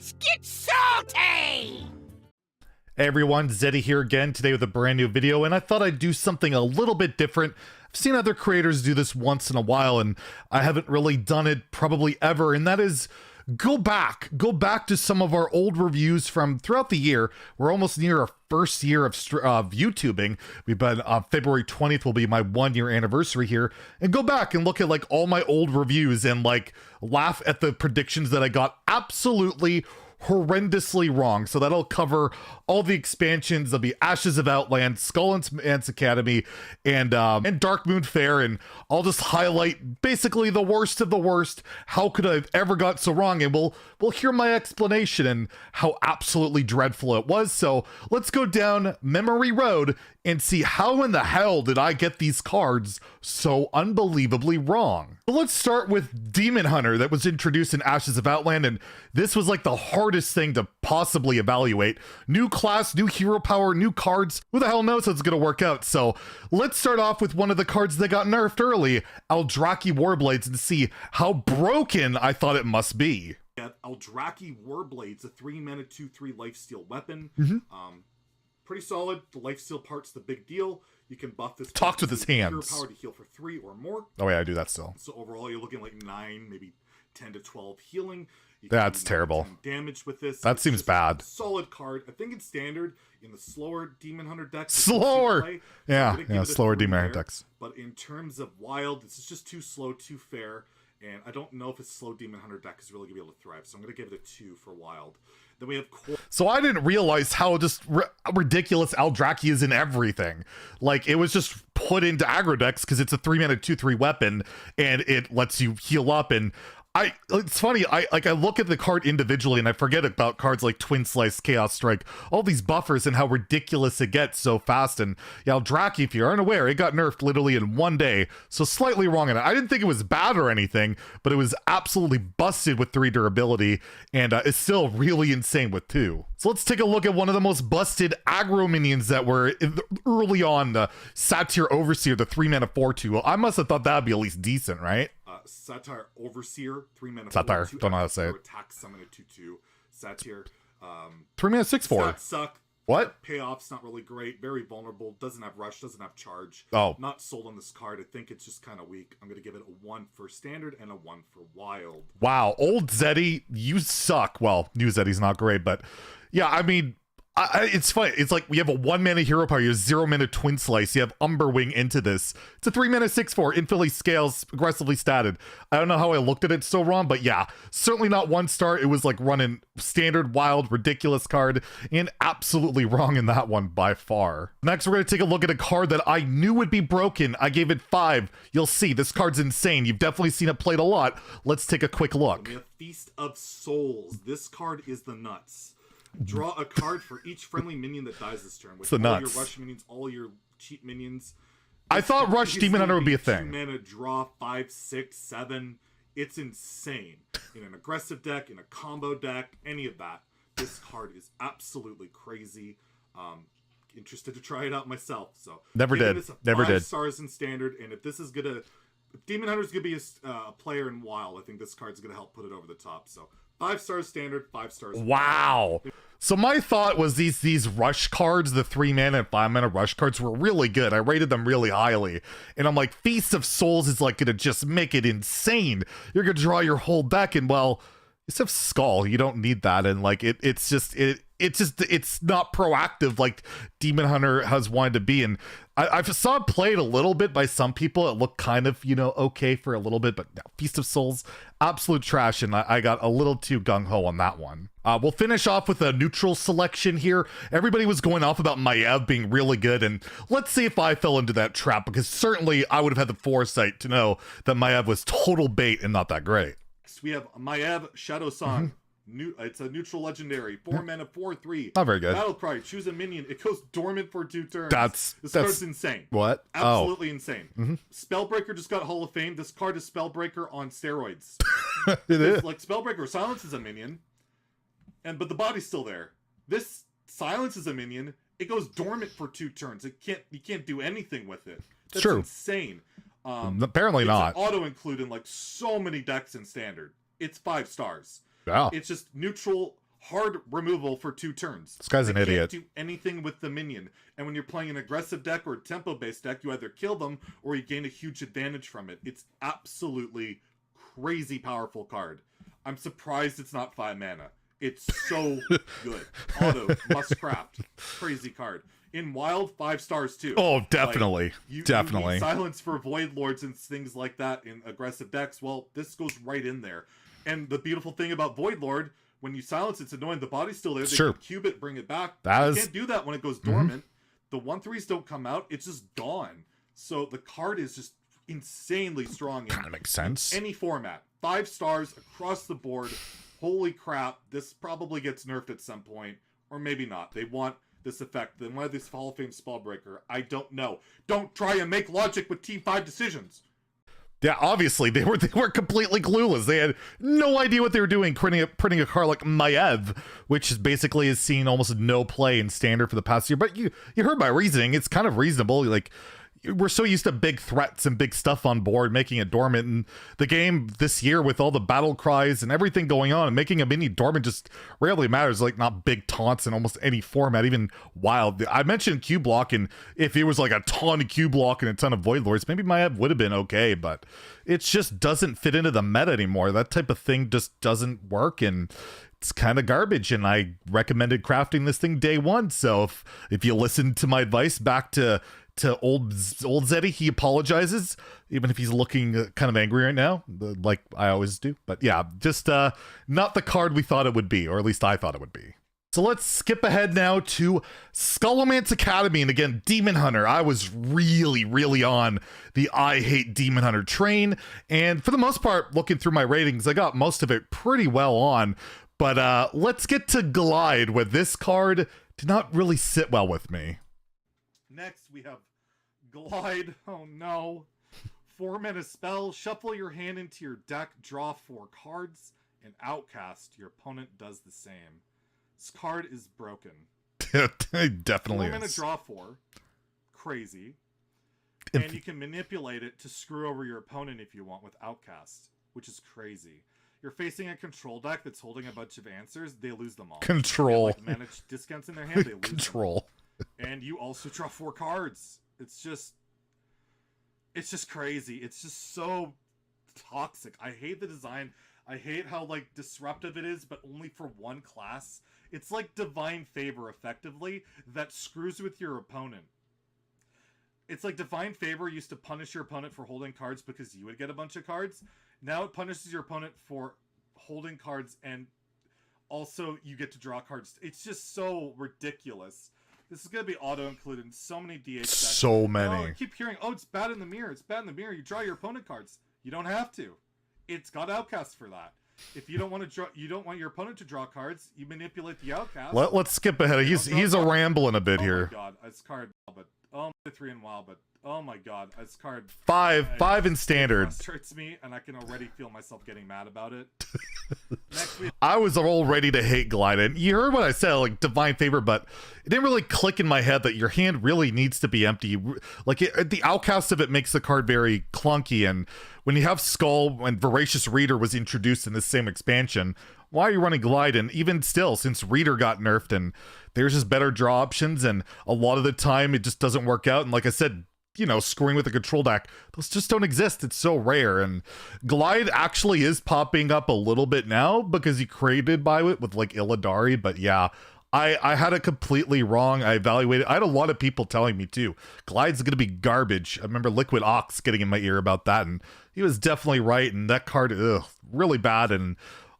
Let's get salty! Hey everyone, Zeddy here again today with a brand new video, and I thought I'd do something a little bit different. I've seen other creators do this once in a while, and I haven't really done it probably ever, and that is go back to some of our old reviews from throughout the year. We're almost near our first year of YouTubing. We've been February 20th will be my 1 year anniversary here, and go back and look at like all my old reviews and like laugh at the predictions that I got absolutely horrendously wrong. So that'll cover all the expansions. There'll be Ashes of Outland, Scholomance Academy, and Darkmoon Fair, and I'll just highlight basically the worst of the worst. How could I have ever got so wrong? And we'll hear my explanation and how absolutely dreadful it was. So let's go down memory road and see how in the hell did I get these cards so unbelievably wrong. But let's start with Demon Hunter that was introduced in Ashes of Outland, and this was like the hardest thing to possibly evaluate. New class, new hero power, new cards. Who the hell knows how it's gonna work out? So let's start off with one of the cards that got nerfed early, Eldrazi Warblades, and see how broken I thought it must be. Eldrazi Warblades, a 3-mana 2/3 lifesteal weapon. Pretty solid. The lifesteal part's the big deal. You can buff this. Talked with his hands. Hero power to heal for 3 or more. Oh yeah, I do that still. So overall, you're looking like 9, maybe 10 to 12 healing. That's terrible. Damage with this. That seems bad. Solid card. I think it's standard in the slower Demon Hunter decks. Slower. Yeah, slower Demon Hunter decks. But in terms of wild, this is just too slow, too fair. And I don't know if a slow Demon Hunter deck is really going to be able to thrive. So I'm going to give it a 2 for wild. Then we have So I didn't realize how just ridiculous Eldrazi is in everything. Like, it was just put into aggro decks because it's a 3-mana 2/3 weapon, and it lets you heal up. And it's funny, I look at the card individually and I forget about cards like Twin Slice, Chaos Strike, all these buffers and how ridiculous it gets so fast. And yeah, Eldrazi, if you aren't aware, it got nerfed literally in 1 day, so slightly wrong in it. I didn't think it was bad or anything, but it was absolutely busted with 3 durability, and it's still really insane with 2. So let's take a look at one of the most busted aggro minions that were early on, the Satyr Overseer, the 3-mana 4/2. Well, I must have thought that'd be at least decent, right? Satyr Overseer, 3-mana. Satyr, don't know how to say it. Attack, summon a 2/2. Satyr. 3-mana 6/4. Stats suck. What? Payoff's not really great. Very vulnerable. Doesn't have rush. Doesn't have charge. Oh. Not sold on this card. I think it's just kind of weak. I'm going to give it a 1 for standard and a 1 for wild. Wow. Old Zeddy, you suck. Well, new Zeddy's not great, but yeah, I mean, it's funny. It's like we have a 1-mana hero power. You have 0-mana Twin Slice. You have Umberwing into this. It's a 3-mana 6/4. Infinitely scales, aggressively statted. I don't know how I looked at it so wrong, but yeah, certainly not 1-star. It was like running standard, wild, ridiculous card, and absolutely wrong in that one by far. Next, we're going to take a look at a card that I knew would be broken. I gave it 5. You'll see, this card's insane. You've definitely seen it played a lot. Let's take a quick look. We have Feast of Souls. This card is the nuts. Draw a card for each friendly minion that dies this turn. With the all nuts. your rush minions, all your cheap minions. I thought Rush Demon Hunter would be a thing. 2-mana draw, 5, 6, 7. It's insane. In an aggressive deck, in a combo deck, any of that. This card is absolutely crazy. Interested to try it out myself. So never did. Never did. 5 stars in standard, and if this is gonna, if Demon Hunter's gonna be a player in wild, I think this card's gonna help put it over the top. So 5 stars standard, 5 stars. Wow. So my thought was these rush cards, the 3-mana and 5-mana rush cards, were really good. I rated them really highly. And I'm like, Feast of Souls is like gonna just make it insane. You're gonna draw your whole deck, and well, you have Skull. You don't need that. And like it's not proactive like Demon Hunter has wanted to be. And I saw it played a little bit by some people. It looked kind of, okay for a little bit, but no, Feast of Souls, absolute trash. And I got a little too gung-ho on that one. We'll finish off with a neutral selection here. Everybody was going off about Maiev being really good, and let's see if I fell into that trap, because certainly I would have had the foresight to know that Maiev was total bait and not that great. Next, we have Maiev Shadowsong. It's a neutral legendary. 4-mana 4/3. Not very good. Battle cry. Choose a minion. It goes dormant for 2 turns. This card's insane. What? Absolutely insane. Spellbreaker just got Hall of Fame. This card is Spellbreaker on steroids. It is. Like, Spellbreaker silences a minion, but the body's still there. This silences a minion. It goes dormant for 2 turns. You can't do anything with it. That's true. Insane. Apparently not. Auto include in like so many decks in standard. It's 5 stars. Wow. It's just neutral hard removal for 2 turns. This guy's an idiot. Can't do anything with the minion. And when you're playing an aggressive deck or a tempo-based deck, you either kill them or you gain a huge advantage from it. It's absolutely crazy powerful card. I'm surprised it's not 5 mana. It's so good. Auto, must craft. Crazy card. In Wild, 5 stars too. Oh, definitely. Like, you Definitely. need silence for Void Lords and things like that in aggressive decks. Well, this goes right in there. And the beautiful thing about Void Lord, when you silence it's annoying. The body's still there. They Sure. can cube it, bring it back. You can't do that when it goes dormant. The 1/3s don't come out. It's just gone. So the card is just insanely strong. Kind of makes sense. Any format. 5 stars across the board. Holy crap, this probably gets nerfed at some point, or maybe not. They want this effect. They want this Hall of Fame Spellbreaker. I don't know. Don't try and make logic with Team 5 decisions. Yeah, obviously they were completely clueless. They had no idea what they were doing, printing a card like Maiev, which is basically has seen almost no play in Standard for the past year. But you heard my reasoning. It's kind of reasonable. Like, we're so used to big threats and big stuff on board, making it dormant. And the game this year, with all the battle cries and everything going on, and making a mini dormant just rarely matters. Like, not big taunts in almost any format, even Wild. I mentioned Q block, and if it was like a ton of Q block and a ton of Void Lords, maybe my app would have been okay, but it just doesn't fit into the meta anymore. That type of thing just doesn't work, and it's kind of garbage. And I recommended crafting this thing day one. So if you listen to my advice back to old Zeddy, he apologizes, even if he's looking kind of angry right now, like I always do. But yeah, just not the card we thought it would be, or at least I thought it would be. So let's skip ahead now to Scholomance Academy. And again, Demon Hunter. I was really on the I hate Demon Hunter train. And for the most part, looking through my ratings, I got most of it pretty well on. But let's get to Glide, where this card did not really sit well with me. Next, we have Glide. Oh no. 4-mana spell. Shuffle your hand into your deck. Draw 4 cards. And Outcast. Your opponent does the same. This card is broken. It definitely 4 mana is. draw 4. Crazy. And you can manipulate it to screw over your opponent if you want with Outcast, which is crazy. You're facing a control deck that's holding a bunch of answers. They lose them all. Control. Like managed discounts in their hand. They lose Control. And you also draw 4 cards. It's just crazy. It's just so toxic. I hate the design. I hate how like disruptive it is, but only for one class. It's like Divine Favor, effectively, that screws with your opponent. It's like Divine Favor used to punish your opponent for holding cards because you would get a bunch of cards. Now it punishes your opponent for holding cards, and also you get to draw cards. It's just so ridiculous. This is going to be auto-included in so many DH decks. So many. Oh, I keep hearing, oh, it's bad in the mirror. It's bad in the mirror. You draw your opponent cards. You don't have to. It's got Outcast for that. If you don't want to draw, you don't want your opponent to draw cards, you manipulate the Outcast. Let's skip ahead. He's a rambling a bit here. Oh my god, this card, but oh, 3 in WoW, but oh my god, this card. Five in Standard. It frustrates me, and I can already feel myself getting mad about it. Next, I was all ready to hate Glide, and you heard what I said, like Divine Favor, but it didn't really click in my head that your hand really needs to be empty. Like the Outcast of it makes the card very clunky, and when you have Skull and Voracious Reader was introduced in this same expansion, why are you running Glide? And even still, since Reader got nerfed and there's just better draw options, and a lot of the time it just doesn't work out. And like I said, you know, screwing with a control deck, those just don't exist. It's so rare. And Glide actually is popping up a little bit now because he created by it with like Illidari. But yeah, I had it completely wrong. I evaluated. I had a lot of people telling me too, Glide's going to be garbage. I remember Liquid Ox getting in my ear about that, and he was definitely right. And that card, really bad. And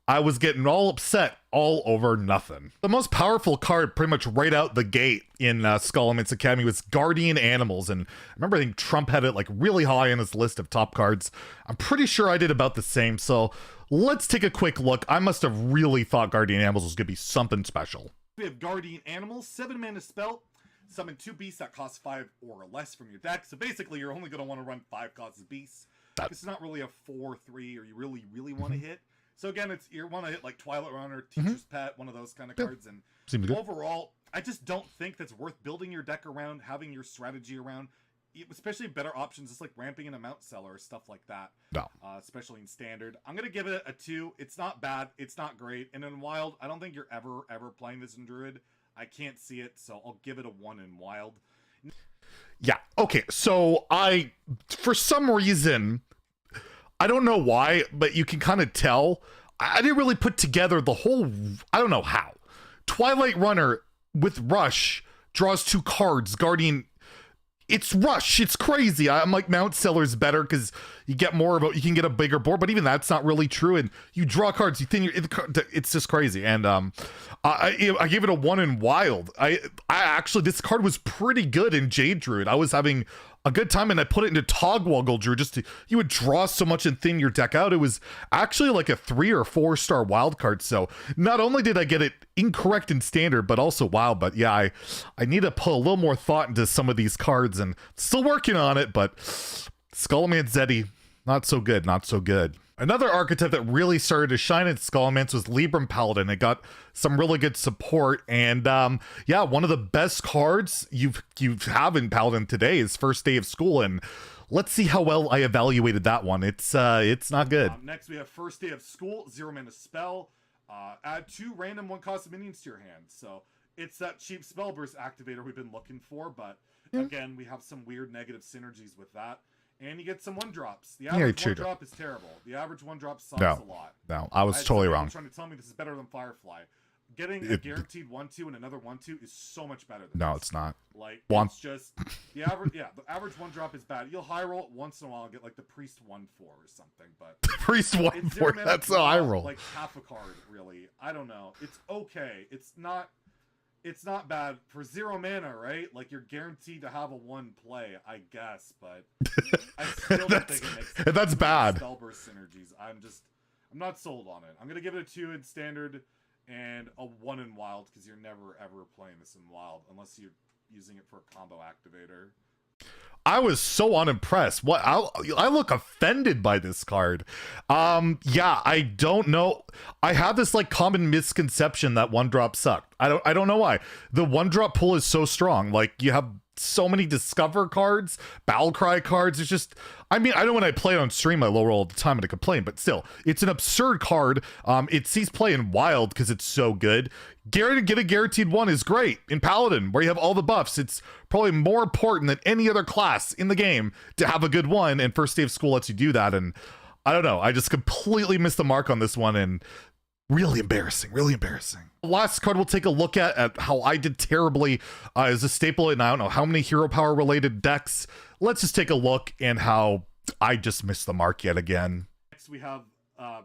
I was getting all upset all over nothing. The most powerful card pretty much right out the gate in Scholomance Academy was Guardian Animals. And I remember I think Trump had it like really high on his list of top cards. I'm pretty sure I did about the same. So let's take a quick look. I must have really thought Guardian Animals was going to be something special. we have Guardian Animals, 7-mana spell. Summon 2 beasts that cost 5 or less from your deck. So basically, you're only going to want to run 5 costs of beasts. This is not really a 4-3 or you really want to hit. So again, it's you want to hit like Twilight Runner, Teacher's Pet, one of those kind of cards. And Seems good. overall, I just don't think that's worth building your deck around, having your strategy around. especially better options, just like ramping in a Mount Seller or stuff like that. No. Especially in Standard. I'm going to give it a 2. It's not bad. It's not great. And in Wild, I don't think you're ever playing this in Druid. I can't see it, so I'll give it a 1 in Wild. Yeah, okay, so for some reason, I don't know why, but you can kind of tell, I didn't really put together the whole, I don't know how. Twilight Runner with Rush draws 2 cards, Guardian. It's Rush. It's crazy. I'm like, Mount Seller's better because you get more of you can get a bigger board, but even that's not really true. And you draw cards, you think it's just crazy. And I gave it a 1 in Wild. I actually, this card was pretty good in Jade Druid. I was having a good time, and I put it into Togwoggle Druid you would draw so much and thin your deck out. It was actually like a 3 or 4 star wild card. So not only did I get it incorrect in Standard, but also wild. But yeah, I need to put a little more thought into some of these cards, and still working on it. But Scholomance Zeddy, not so good, not so good. Another archetype that really started to shine in Scholomance was Libram Paladin. It got some really good support, and yeah, one of the best cards you have in Paladin today is First Day of School, and let's see how well I evaluated that one. It's not good. Next, we have First Day of School, 0 mana spell. Add 2 random 1-cost minions to your hand. So it's that cheap spell burst activator we've been looking for, but again, we have some weird negative synergies with that. And you get some 1-drops. The average 1-drop is terrible. The average 1-drop sucks a lot. No, I was totally wrong. Trying to tell me this is better than Firefly. Getting a guaranteed 1/2 and another 1/2 is so much better than No, this. it's not. Like, it's just the average. Yeah, the average 1-drop is bad. You'll high roll it once in a while and get like the Priest 1/4 or something, but Priest 1/4. That's how I roll. Like half a card, really. I don't know. It's okay. It's not bad for 0 mana, right? Like, you're guaranteed to have a 1 play, I guess, but I still don't think it makes sense. That's bad. Spellburst synergies. I'm not sold on it. I'm gonna give it a 2 in Standard and a 1 in Wild, because you're never ever playing this in Wild unless you're using it for a combo activator. I was so unimpressed. What I look offended by this card. Yeah, I don't know. I have this like common misconception that 1-drop sucked. I don't know why. The 1-drop pool is so strong. Like, you have so many Discover cards, Battlecry cards. It's just, I mean, I know when I play it on stream, I low roll all the time and I complain, but still, it's an absurd card. It sees play in Wild because it's so good. Get a guaranteed 1 is great in Paladin, where you have all the buffs. It's probably more important than any other class in the game to have a good 1, and First Day of School lets you do that. And I don't know, I just completely missed the mark on this one, and really embarrassing, really embarrassing. Last card we'll take a look at how I did terribly is a staple in I don't know how many hero power related decks. Let's just take a look and how I just missed the mark yet again. Next we have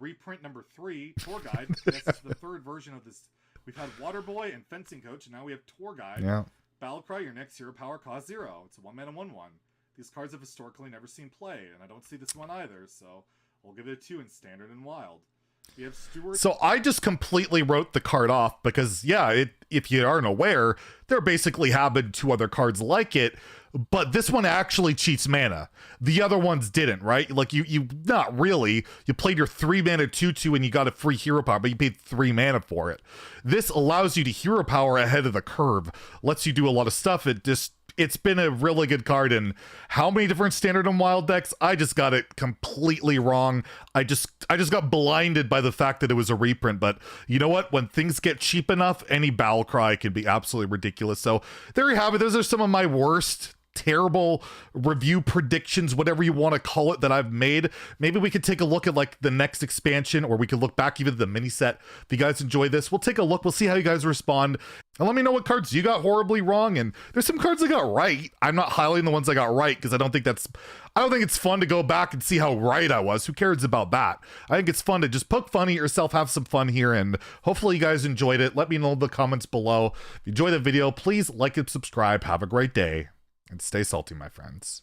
reprint number 3, Tour Guide. This is the 3rd version of this. We've had Water Boy and Fencing Coach, and now we have Tour Guide. Yeah. Battlecry, your next hero power costs 0. It's a 1 mana 1/1. These cards have historically never seen play, and I don't see this one either, so I'll give it a 2 in Standard and Wild. We have Stewart. So I just completely wrote the card off because, yeah, if you aren't aware, there basically have been 2 other cards like it, but this one actually cheats mana. The other ones didn't, right? Like, you not really. You played your 3 mana 2/2 and you got a free hero power, but you paid 3 mana for it. This allows you to hero power ahead of the curve, lets you do a lot of stuff. It's been a really good card, and how many different Standard and Wild decks? I just got it completely wrong. I just got blinded by the fact that it was a reprint, but you know what? When things get cheap enough, any Battlecry can be absolutely ridiculous. So there you have it. Those are some of my worst, terrible review predictions, whatever you want to call it, that I've made. Maybe we could take a look at like the next expansion, or we could look back even to the mini set. If you guys enjoy this, we'll take a look. We'll see how you guys respond, and let me know what cards you got horribly wrong. And there's some cards I got right. I'm not highlighting the ones I got right because I don't think it's fun to go back and see how right I was. Who cares about that? I think it's fun to just poke fun at yourself, have some fun here, and hopefully you guys enjoyed it. Let me know in the comments below. If you enjoyed the video, please like and subscribe. Have a great day. And stay salty, my friends.